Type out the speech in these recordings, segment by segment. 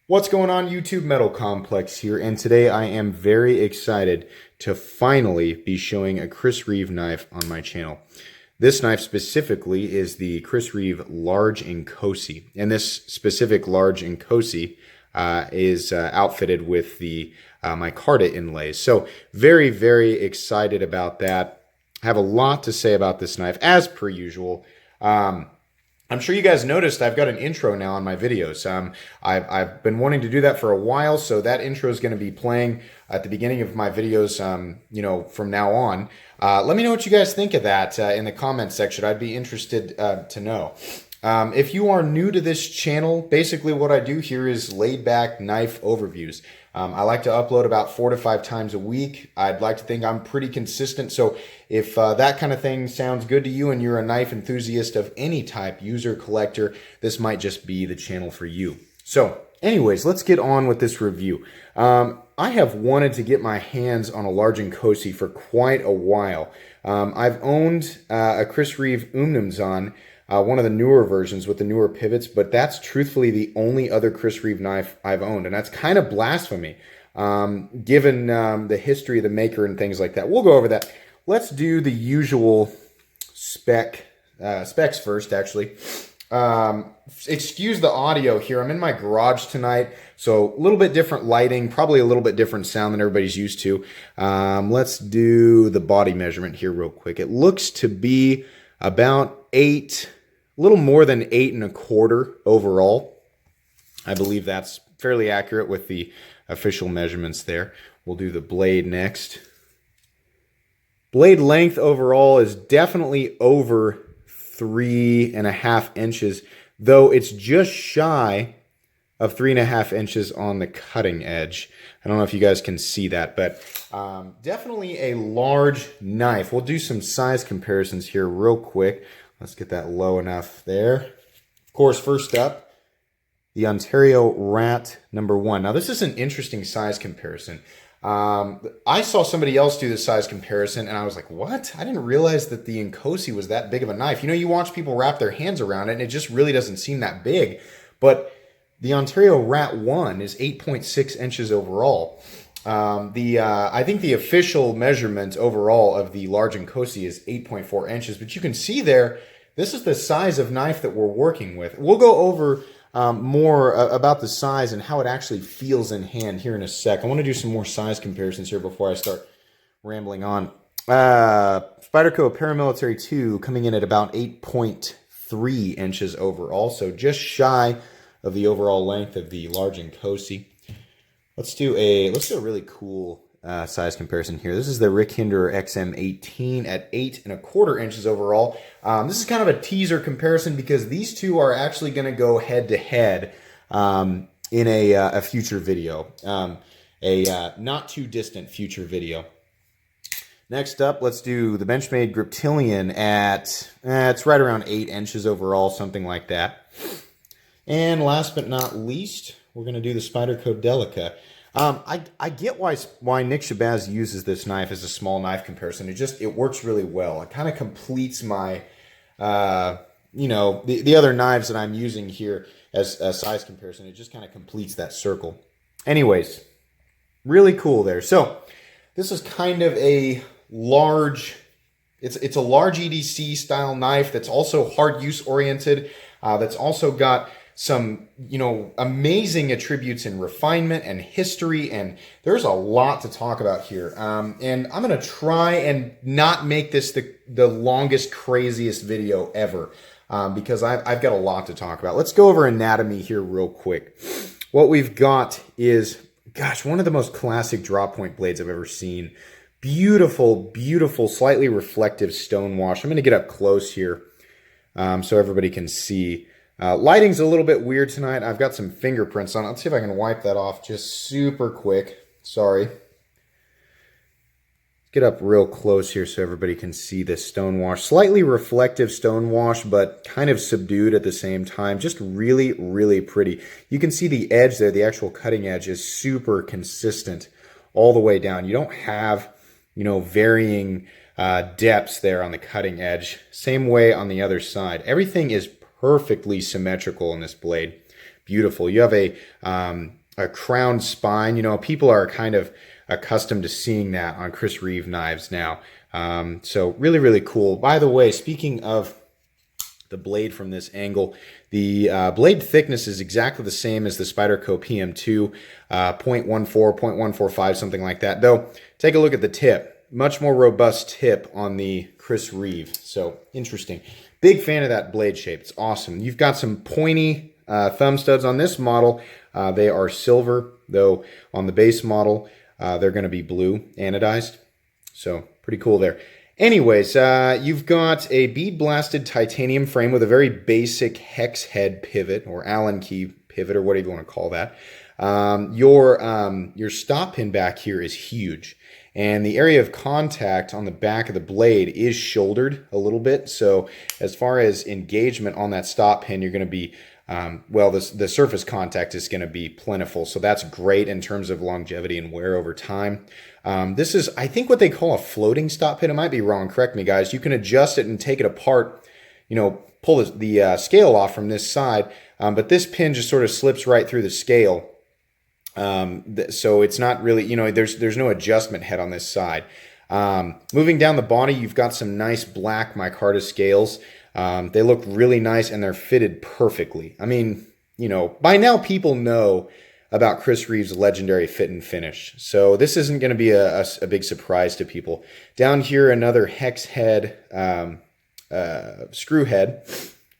What's going on, YouTube? Metal Complex here, and today I am very excited to finally be showing a Chris Reeve knife on my channel. This knife specifically is the Chris Reeve Large Inkosi, and this specific Large Inkosi is outfitted with the micarta inlays. So very excited about that. I have a lot to say about this knife, as per usual. I'm sure you guys noticed I've got an intro now on my videos. I've been wanting to do that for a while, so that intro is going to be playing at the beginning of my videos, from now on. Let me know what you guys think of that in the comments section. I'd be interested to know. If you are new to this channel, basically what I do here is laid back knife overviews. I like to upload about 4 to 5 times a week. I'd like to think I'm pretty consistent. So if that kind of thing sounds good to you and you're a knife enthusiast of any type, user, collector, this might just be the channel for you. So anyways, let's get on with this review. I have wanted to get my hands on a Large Inkosi for quite a while. I've owned a Chris Reeve Umnumzan, one of the newer versions with the newer pivots, but that's truthfully the only other Chris Reeve knife I've owned, and that's kind of blasphemy, given the history of the maker and things like that. We'll go over that. Let's do the usual specs first, actually. Excuse the audio here. I'm in my garage tonight, so a little bit different lighting, probably a little bit different sound than everybody's used to. Let's do the body measurement here real quick. It looks to be about 8, a little more than 8 1/4 overall. I believe that's fairly accurate with the official measurements there. We'll do the blade next. Blade length overall is definitely over 3.5 inches, though it's just shy of 3.5 inches on the cutting edge. I don't know if you guys can see that, but definitely a large knife. We'll do some size comparisons here real quick. Let's get that low enough there. Of course, first up, the Ontario Rat #1. Now, this is an interesting size comparison. I saw somebody else do the size comparison, and I was like, what? I didn't realize that the Inkosi was that big of a knife. You know, you watch people wrap their hands around it, and it just really doesn't seem that big. But the Ontario Rat 1 is 8.6 inches overall. I think the official measurement overall of the Large Inkosi is 8.4 inches, but you can see there, this is the size of knife that we're working with. We'll go over more about the size and how it actually feels in hand here in a sec. I want to do some more size comparisons here before I start rambling on. Spyderco Paramilitary 2 coming in at about 8.3 inches overall, so just shy of the overall length of the Large Inkosi. Let's do a really cool size comparison here. This is the Rick Hinderer XM18 at 8 1/4 inches overall. This is kind of a teaser comparison because these two are actually going to go head to head in a future video, a not too distant future video. Next up, let's do the Benchmade Griptilian at it's right around 8 inches overall, something like that. And last but not least, we're going to do the Spyderco Delica. I get why Nick Shabazz uses this knife as a small knife comparison. It works really well. It kind of completes my, the other knives that I'm using here as a size comparison. It just kind of completes that circle. Anyways, really cool there. So this is kind of a large, it's a large EDC style knife that's also hard use oriented. That's also got some, amazing attributes in refinement and history, and there's a lot to talk about here. And I'm going to try and not make this the longest, craziest video ever, because I've got a lot to talk about. Let's go over anatomy here real quick. What we've got is, gosh, one of the most classic draw point blades I've ever seen. Beautiful, slightly reflective stone wash. I'm going to get up close here so everybody can see. Lighting's a little bit weird tonight. I've got some fingerprints on it. Let's see if I can wipe that off just super quick. Sorry. Get up real close here so everybody can see this stone wash. Slightly reflective stone wash, but kind of subdued at the same time. Just really pretty. You can see the edge there, the actual cutting edge is super consistent all the way down. You don't have, varying depths there on the cutting edge. Same way on the other side. Everything is perfectly symmetrical in this blade. beautiful. You have a crown spine. You know, people are kind of accustomed to seeing that on Chris Reeve knives now. So really, really cool. By the way, speaking of the blade from this angle, the blade thickness is exactly the same as the Spyderco PM2, 0.14, 0.145, something like that. Though, take a look at the tip. Much more robust tip on the Chris Reeve. So, interesting. Big fan of that blade shape. It's awesome. You've got some pointy thumb studs on this model. They are silver, though on the base model, they're going to be blue anodized. So, pretty cool there. Anyways, you've got a bead blasted titanium frame with a very basic hex head pivot or Allen key pivot or whatever you want to call that. Your stop pin back here is huge, and the area of contact on the back of the blade is shouldered a little bit. So as far as engagement on that stop pin, you're going to be the surface contact is going to be plentiful. So that's great in terms of longevity and wear over time. This is, I think, what they call a floating stop pin. I might be wrong. Correct me, guys. You can adjust it and take it apart, you know, pull the scale off from this side. But this pin just sort of slips right through the scale. So it's not really, you know, there's no adjustment head on this side. Moving down the body, you've got some nice black micarta scales. They look really nice and they're fitted perfectly. I mean, you know, by now people know about Chris Reeve's legendary fit and finish. So this isn't going to be a big surprise to people. Down here, another hex head, screw head,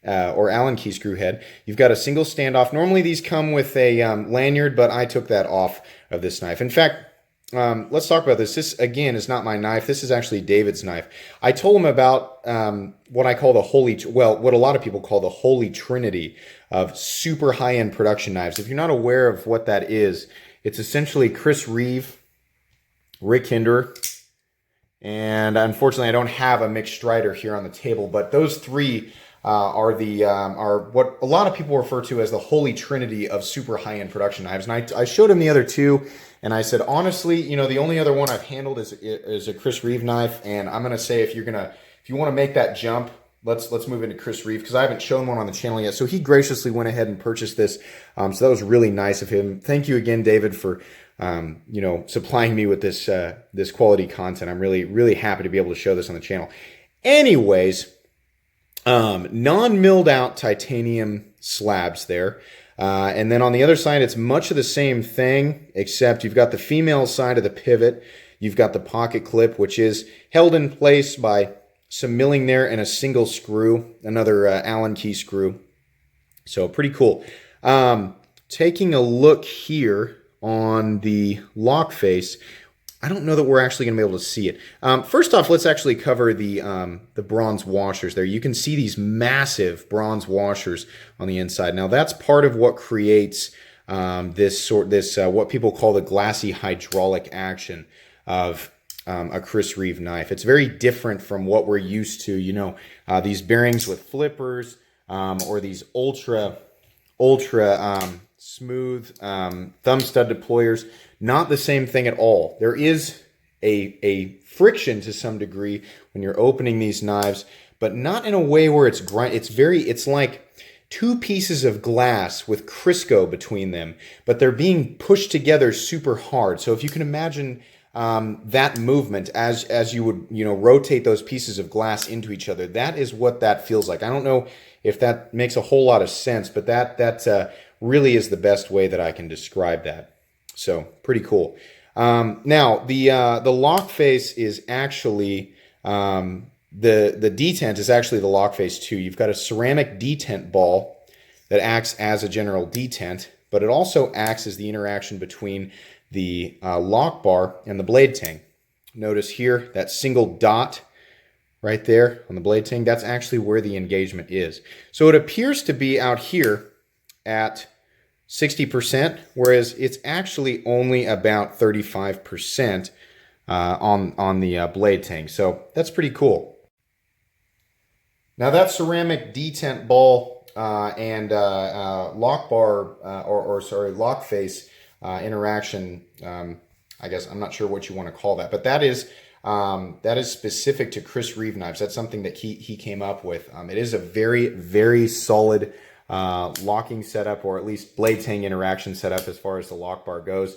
or Allen key screw head. You've got a single standoff. Normally these come with a lanyard, but I took that off of this knife. In fact, let's talk about this. This, again, is not my knife. This is actually David's knife. I told him about what I call what a lot of people call the holy trinity of super high-end production knives. If you're not aware of what that is, it's essentially Chris Reeve, Rick Hinder, and unfortunately I don't have a Mick Strider here on the table, but those three are what a lot of people refer to as the holy trinity of super high-end production knives. And I showed him the other two, and I said, honestly, you know, the only other one I've handled is a Chris Reeve knife, and I'm gonna say if you want to make that jump, let's move into Chris Reeve, because I haven't shown one on the channel yet. So he graciously went ahead and purchased this. So that was really nice of him. Thank you again, David, for you know, supplying me with this this quality content. I'm really, really happy to be able to show this on the channel. Anyways, non-milled out titanium slabs there. And then on the other side, it's much of the same thing, except you've got the female side of the pivot. You've got the pocket clip, which is held in place by some milling there and a single screw, another Allen key screw. So pretty cool. Taking a look here on the lock face, I don't know that we're actually going to be able to see it. First off, let's actually cover the bronze washers there. You can see these massive bronze washers on the inside. Now that's part of what creates what people call the glassy hydraulic action of a Chris Reeve knife. It's very different from what we're used to, you know, these bearings with flippers or these ultra smooth thumb stud deployers. Not the same thing at all. There is a friction to some degree when you're opening these knives, but not in a way where it's it's like two pieces of glass with Crisco between them, but they're being pushed together super hard. So if you can imagine that movement as you would, you know, rotate those pieces of glass into each other, that is what that feels like. I don't know if that makes a whole lot of sense, but that really is the best way that I can describe that. So pretty cool. Now the lock face is actually the detent is actually the lock face too. You've got a ceramic detent ball that acts as a general detent, but it also acts as the interaction between the lock bar and the blade tang. Notice here that single dot right there on the blade tang, that's actually where the engagement is. So it appears to be out here at 60%, whereas it's actually only about 35% on the blade tang. So that's pretty cool. Now that ceramic detent ball and lock bar lock face interaction, I guess I'm not sure what you want to call that, but that is specific to Chris Reeve knives. That's something that he came up with. It is a very, very solid locking setup, or at least blade tang interaction setup as far as the lock bar goes.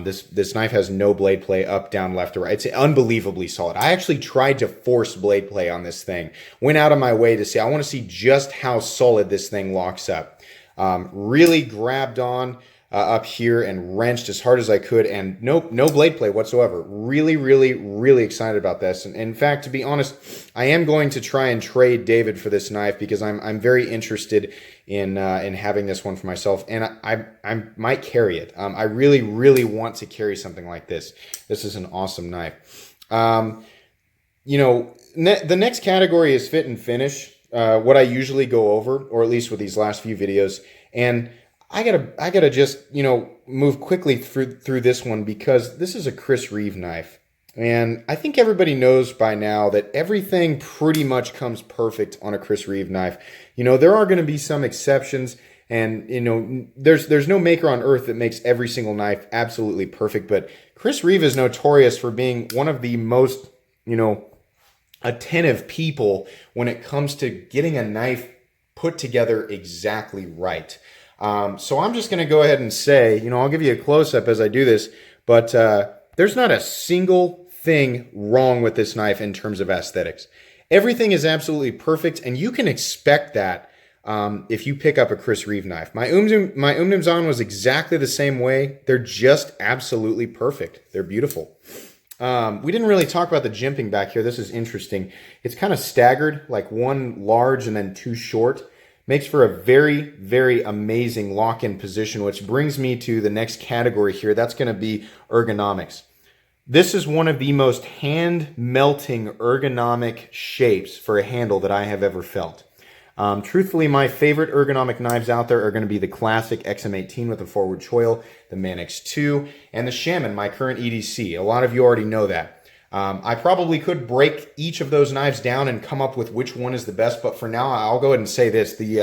This knife has no blade play up, down, left, or right. It's unbelievably solid. I actually tried to force blade play on this thing. Went out of my way to see. I want to see just how solid this thing locks up. Really grabbed on up here and wrenched as hard as I could, and no blade play whatsoever. Really, really, really excited about this. And in fact, to be honest, I am going to try and trade David for this knife because I'm very interested in having this one for myself, and I might carry it. I really, really want to carry something like this. This is an awesome knife. You know, the next category is fit and finish. What I usually go over, or at least with these last few videos, and I gotta just, you know, move quickly through this one because this is a Chris Reeve knife. And I think everybody knows by now that everything pretty much comes perfect on a Chris Reeve knife. You know, there are going to be some exceptions, and, you know, there's no maker on earth that makes every single knife absolutely perfect, but Chris Reeve is notorious for being one of the most, you know, attentive people when it comes to getting a knife put together exactly right. So I'm just going to go ahead and say, you know, I'll give you a close-up as I do this, but there's not a single thing wrong with this knife in terms of aesthetics. Everything is absolutely perfect, and you can expect that if you pick up a Chris Reeve knife. My Umnumzan was exactly the same way. They're just absolutely perfect. They're beautiful. We didn't really talk about the jimping back here. This is interesting. It's kind of staggered, like one large and then two short. Makes for a very, very amazing lock-in position, which brings me to the next category here. That's going to be ergonomics. This is one of the most hand-melting ergonomic shapes for a handle that I have ever felt. Truthfully, my favorite ergonomic knives out there are going to be the classic XM18 with the forward choil, the Manix 2, and the Shaman, my current EDC. A lot of you already know that. I probably could break each of those knives down and come up with which one is the best, but for now, I'll go ahead and say this. The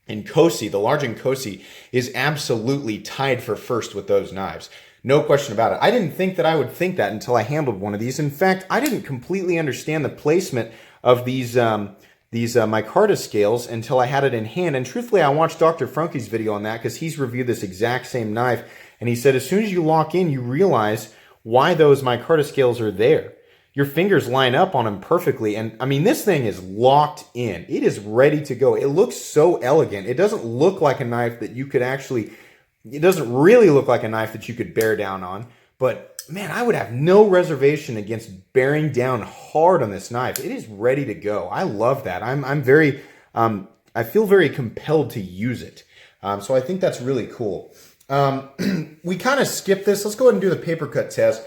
Inkosi, the large Inkosi, is absolutely tied for first with those knives. No question about it. I didn't think that I would think that until I handled one of these. In fact, I didn't completely understand the placement of these micarta scales until I had it in hand. And truthfully, I watched Dr. Frunke's video on that because he's reviewed this exact same knife. And he said as soon as you lock in, you realize why those micarta scales are there. Your fingers line up on them perfectly. And I mean, this thing is locked in. It is ready to go. It looks so elegant. It doesn't look like a knife that you could actually, it doesn't really look like a knife that you could bear down on. But man, I would have no reservation against bearing down hard on this knife. It is ready to go. I love that. I feel very compelled to use it. So I think that's really cool. We kind of skipped this. Let's go ahead and do the paper cut test.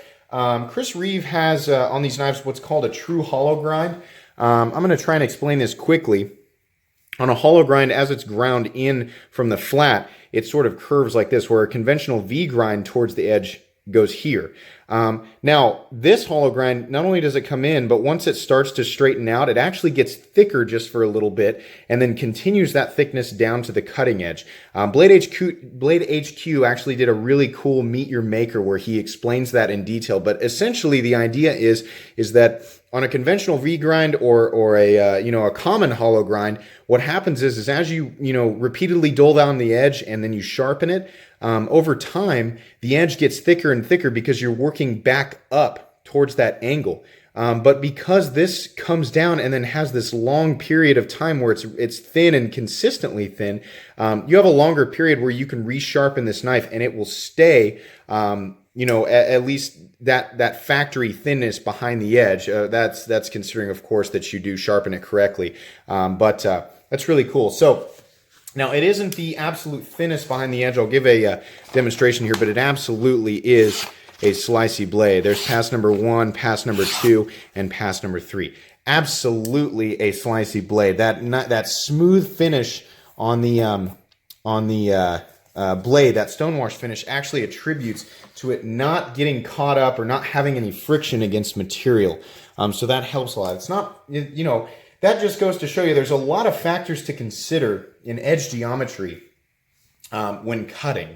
Chris Reeve has on these knives what's called a true hollow grind. I'm going to try and explain this quickly. On a hollow grind, as it's ground in from the flat, it sort of curves like this, where a conventional V grind towards the edge goes here. Now, this hollow grind, not only does it come in, but once it starts to straighten out, it actually gets thicker just for a little bit and then continues that thickness down to the cutting edge. Blade HQ actually did a really cool Meet Your Maker where he explains that in detail. But essentially, the idea is that on a conventional V grind or a common hollow grind, what happens is as you repeatedly dull down the edge and then you sharpen it, over time the edge gets thicker and thicker because you're working back up towards that angle. But because this comes down and then has this long period of time where it's thin and consistently thin, you have a longer period where you can resharpen this knife and it will stay, at least that factory thinness behind the edge. That's considering, of course, that you do sharpen it correctly. But that's really cool. So now it isn't the absolute thinnest behind the edge. I'll give a demonstration here, but it absolutely is a slicey blade. There's pass number 1, pass number 2, and pass number 3. Absolutely a slicey blade. That smooth finish on the blade, that stonewash finish, actually attributes to it not getting caught up or not having any friction against material. So that helps a lot. It's not, that just goes to show you there's a lot of factors to consider in edge geometry when cutting,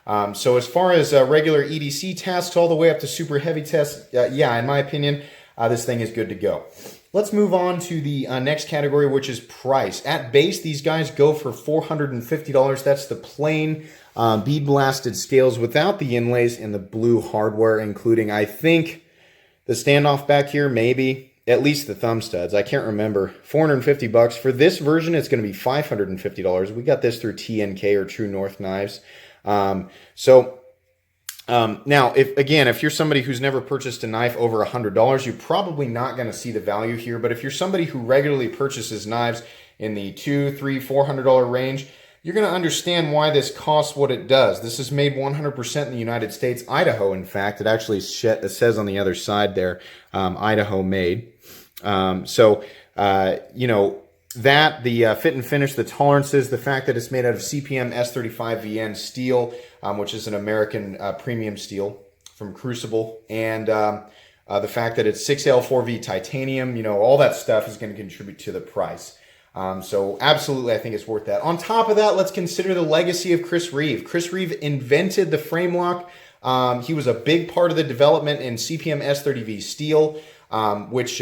So as far as regular EDC tasks all the way up to super heavy tests, in my opinion, this thing is good to go. let's move on to the next category, which is price. At base, these guys go for $450. That's the plain bead blasted scales without the inlays and the blue hardware, including, I think, the standoff back here, maybe, at least the thumb studs. I can't remember. $450. For this version, it's going to be $550. We got this through TNK or True North Knives. Now, if you're somebody who's never purchased a knife over $100, you're probably not going to see the value here. But if you're somebody who regularly purchases knives in the $200, $300, $400 range, you're going to understand why this costs what it does. This is made 100% in the United States, Idaho, in fact. It actually says on the other side there, Idaho made. That, the fit and finish, the tolerances, the fact that it's made out of CPM S35VN steel, which is an American premium steel from Crucible, and the fact that it's 6L4V titanium, all that stuff is going to contribute to the price. So absolutely, I think it's worth that. On top of that, let's consider the legacy of Chris Reeve. Chris Reeve invented the frame lock. He was a big part of the development in CPM S30V steel, which,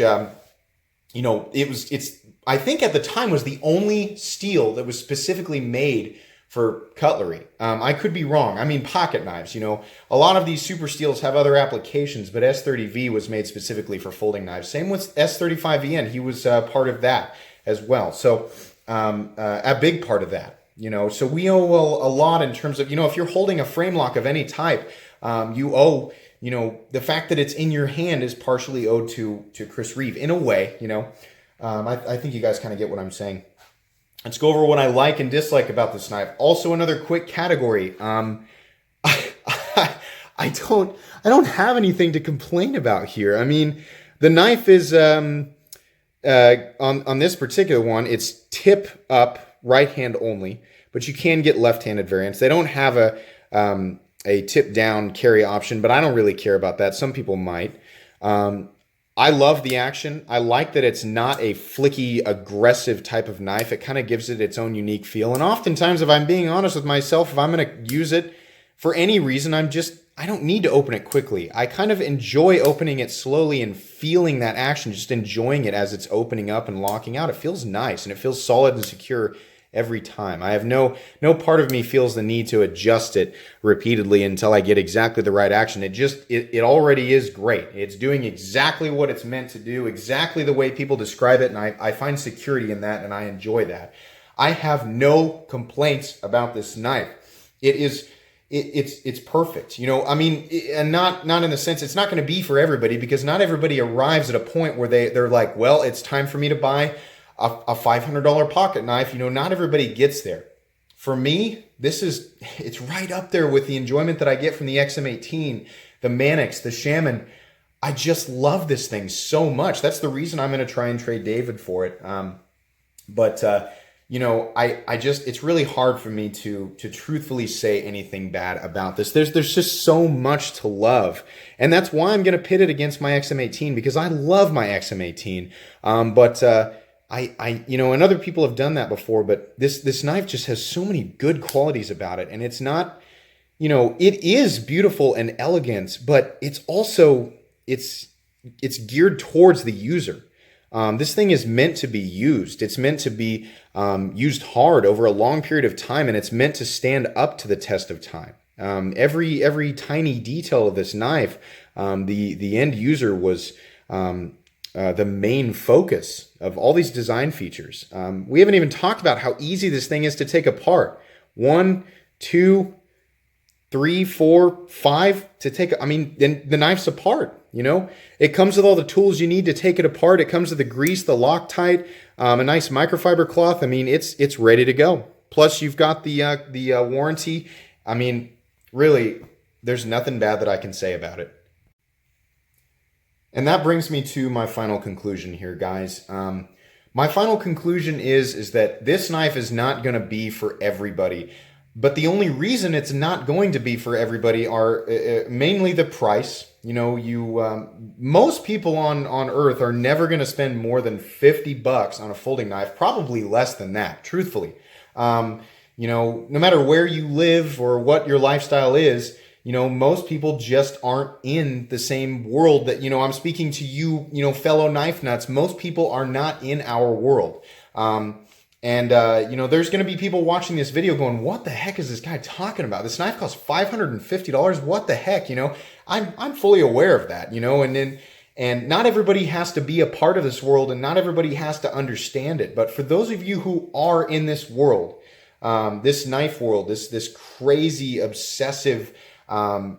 I think at the time was the only steel that was specifically made for cutlery. I could be wrong. I mean, pocket knives, a lot of these super steels have other applications, but S30V was made specifically for folding knives. Same with S35VN. He was part of that as well. So a big part of that, so we owe a lot in terms of, if you're holding a frame lock of any type, you owe, the fact that it's in your hand is partially owed to Chris Reeve in a way, I think you guys kind of get what I'm saying. Let's go over what I like and dislike about this knife. Also, another quick category. I don't have anything to complain about here. I mean, the knife is on this particular one, it's tip up, right hand only, but you can get left-handed variants. They don't have a tip down carry option, but I don't really care about that. Some people might. I love the action. I like that it's not a flicky, aggressive type of knife. It kind of gives it its own unique feel. And oftentimes, if I'm being honest with myself, if I'm going to use it for any reason, I don't need to open it quickly. I kind of enjoy opening it slowly and feeling that action, just enjoying it as it's opening up and locking out. It feels nice and it feels solid and secure every time. I have no part of me feels the need to adjust it repeatedly until I get exactly the right action. It already is great. It's doing exactly what it's meant to do, exactly the way people describe it, and I find security in that, and I enjoy that. I have no complaints about this knife. It's perfect, and not in the sense it's not going to be for everybody, because not everybody arrives at a point where they're like, well, it's time for me to buy a $500 pocket knife. Not everybody gets there. For me, it's right up there with the enjoyment that I get from the XM18, the Mannix, the Shaman. I just love this thing so much. That's the reason I'm going to try and trade David for it. It's really hard for me to truthfully say anything bad about this. There's just so much to love. And that's why I'm going to pit it against my XM18, because I love my XM18. And other people have done that before, but this knife just has so many good qualities about it. And it's not, it is beautiful and elegant, but it's also, it's geared towards the user. This thing is meant to be used. It's meant to be used hard over a long period of time, and it's meant to stand up to the test of time. Every tiny detail of this knife, the end user was the main focus of all these design features. We haven't even talked about how easy this thing is to take apart. 1, 2, 3, 4, 5 to take. Then the knife's apart. It comes with all the tools you need to take it apart. It comes with the grease, the Loctite, a nice microfiber cloth. It's ready to go. Plus, you've got the warranty. Really, there's nothing bad that I can say about it. And that brings me to my final conclusion here, guys. My final conclusion is that this knife is not going to be for everybody. But the only reason it's not going to be for everybody are mainly the price. Most people on Earth are never going to spend more than $50 on a folding knife, probably less than that, truthfully. No matter where you live or what your lifestyle is, most people just aren't in the same world that, I'm speaking to you, fellow knife nuts. Most people are not in our world. There's going to be people watching this video going, what the heck is this guy talking about? This knife costs $550. What the heck? I'm fully aware of that, and not everybody has to be a part of this world, and not everybody has to understand it. But for those of you who are in this world, this knife world, this crazy, obsessive,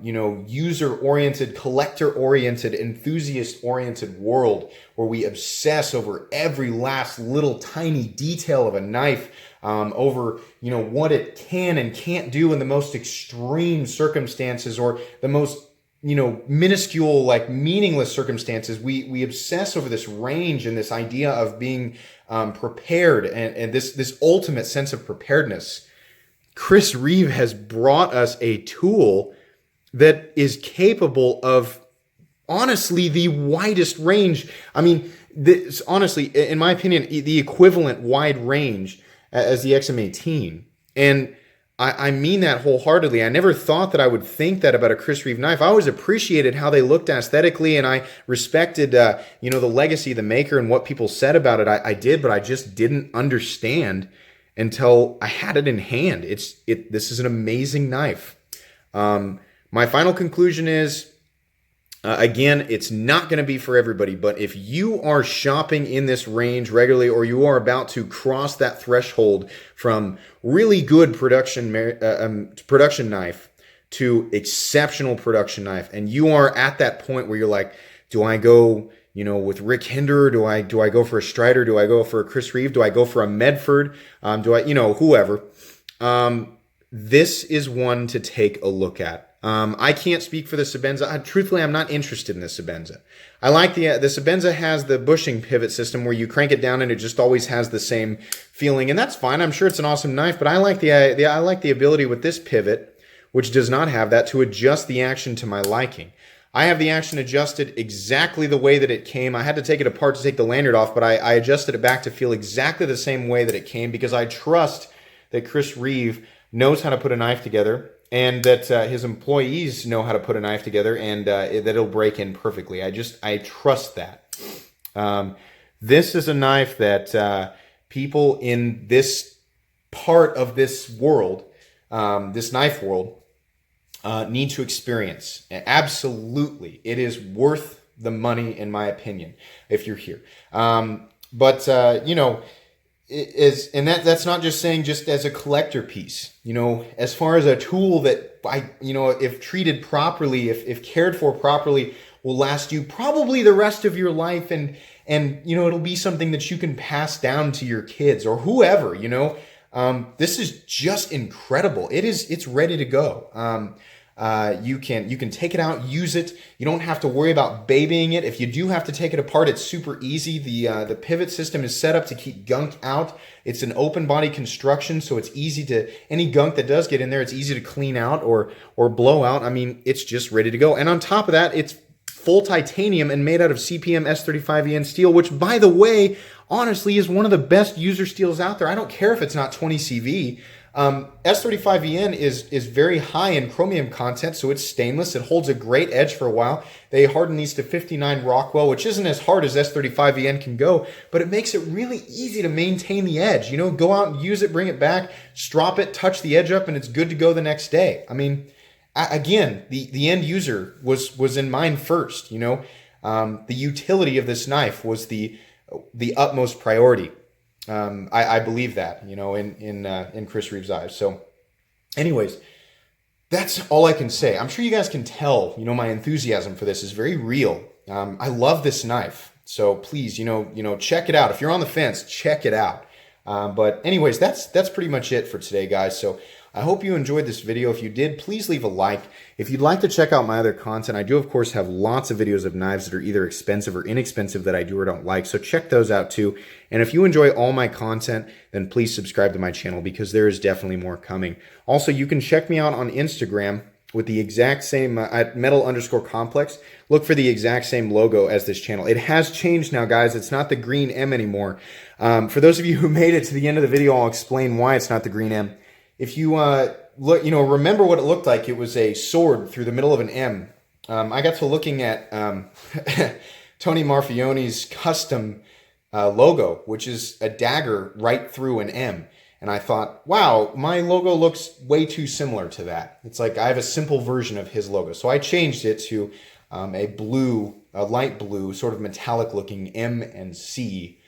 user-oriented, collector-oriented, enthusiast-oriented world where we obsess over every last little tiny detail of a knife, over, what it can and can't do in the most extreme circumstances, or the most minuscule, like meaningless circumstances. We obsess over this range and this idea of being prepared, and this ultimate sense of preparedness. Chris Reeve has brought us a tool that is capable of, honestly, the widest range. I mean, this, honestly, in my opinion, the equivalent wide range as the XM18. And I mean that wholeheartedly. I never thought that I would think that about a Chris Reeve knife. I always appreciated how they looked aesthetically, and I respected, the legacy of the maker and what people said about it. I did, but I just didn't understand until I had it in hand. This is an amazing knife. My final conclusion is, again, it's not going to be for everybody, but if you are shopping in this range regularly, or you are about to cross that threshold from really good production knife to exceptional production knife, and you are at that point where you're like, do I go, with Rick Hinder? Do I go for a Strider? Do I go for a Chris Reeve? Do I go for a Medford? Whoever. This is one to take a look at. I can't speak for the Sebenza. Truthfully, I'm not interested in the Sebenza. I like the Sebenza has the bushing pivot system where you crank it down and it just always has the same feeling, and that's fine. I'm sure it's an awesome knife, but I like the ability with this pivot, which does not have that, to adjust the action to my liking. I have the action adjusted exactly the way that it came. I had to take it apart to take the lanyard off, but I adjusted it back to feel exactly the same way that it came, because I trust that Chris Reeve knows how to put a knife together, and that his employees know how to put a knife together, and that it'll break in perfectly. I trust that. This is a knife that people in this part of this world, this knife world, need to experience. Absolutely. It is worth the money, in my opinion, if you're here. That's not just saying just as a collector piece, as far as a tool that if treated properly, if cared for properly, will last you probably the rest of your life. And it'll be something that you can pass down to your kids or whoever, this is just incredible. It's ready to go. You can take it out, use it. You don't have to worry about babying it. If you do have to take it apart, it's super easy. The pivot system is set up to keep gunk out. It's an open body construction, so it's easy to, any gunk that does get in there, it's easy to clean out or blow out. I mean, it's just ready to go. And on top of that, it's full titanium and made out of CPM S35EN steel, which, by the way, honestly is one of the best user steels out there. I don't care if it's not 20 CV. S35EN is very high in chromium content, so it's stainless. It holds a great edge for a while. They harden these to 59 Rockwell, which isn't as hard as S35EN can go, but it makes it really easy to maintain the edge. Go out and use it, bring it back, strop it, touch the edge up, and it's good to go the next day. I mean, again, the end user was in mind first. The utility of this knife was the utmost priority. I believe that, in Chris Reeve's eyes. So anyways, that's all I can say. I'm sure you guys can tell, my enthusiasm for this is very real. I love this knife. So please, check it out. If you're on the fence, check it out. But anyways, that's pretty much it for today, guys. So I hope you enjoyed this video. If you did, please leave a like. If you'd like to check out my other content, I do, of course, have lots of videos of knives that are either expensive or inexpensive that I do or don't like. So check those out too. And if you enjoy all my content, then please subscribe to my channel, because there is definitely more coming. Also, you can check me out on Instagram with the exact same, at metal_complex. Look for the exact same logo as this channel. It has changed now, guys. It's not the green M anymore. For those of you who made it to the end of the video, I'll explain why it's not the green M. If you look, remember what it looked like. It was a sword through the middle of an M. I got to looking at Tony Marfione's custom logo, which is a dagger right through an M. And I thought, wow, my logo looks way too similar to that. It's like I have a simple version of his logo. So I changed it to a light blue, sort of metallic looking M and C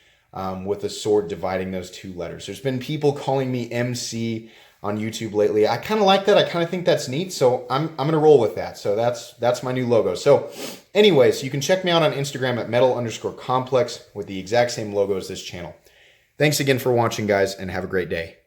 with a sword dividing those two letters. There's been people calling me MC on YouTube lately. I kind of like that. I kind of think that's neat. So I'm going to roll with that. So that's my new logo. So anyways, you can check me out on Instagram at metal_complex with the exact same logo as this channel. Thanks again for watching, guys, and have a great day.